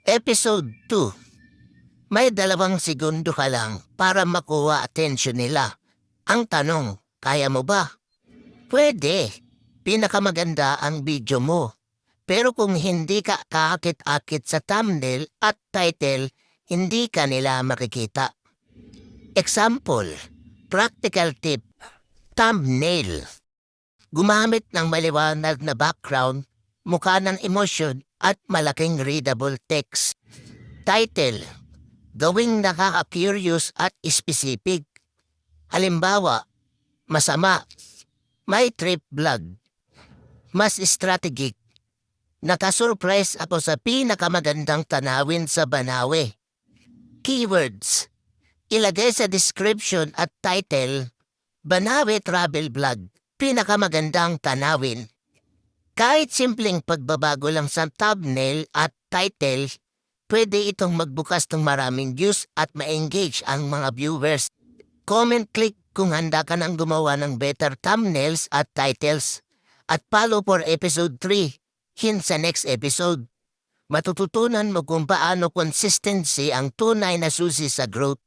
Episode 2. May 2 segundo ka lang para makuha atensyon nila. Ang tanong, kaya mo ba? Pwede. Pinakamaganda ang video mo. Pero kung hindi ka kaakit-akit sa thumbnail at title, hindi ka nila makikita. Example, practical tip, thumbnail. Gumamit ng maliwanag na background, mukha ng emosyon at malaking readable text. Title, gawing nakaka-curious at specific. Halimbawa, masama, may trip vlog. Mas strategic, nakasurprise ako sa pinakamagandang tanawin sa Banawe. Keywords, ilagay sa description at title, Banawe Travel Vlog, pinakamagandang tanawin. Kahit simpleng pagbabago lang sa thumbnail at title, pwede itong magbukas ng maraming views at ma-engage ang mga viewers. Comment click kung handa ka nang gumawa ng better thumbnails at titles. At follow for episode 3. Hint sa next episode. Matututunan mo kung paano consistency ang tunay na susi sa growth.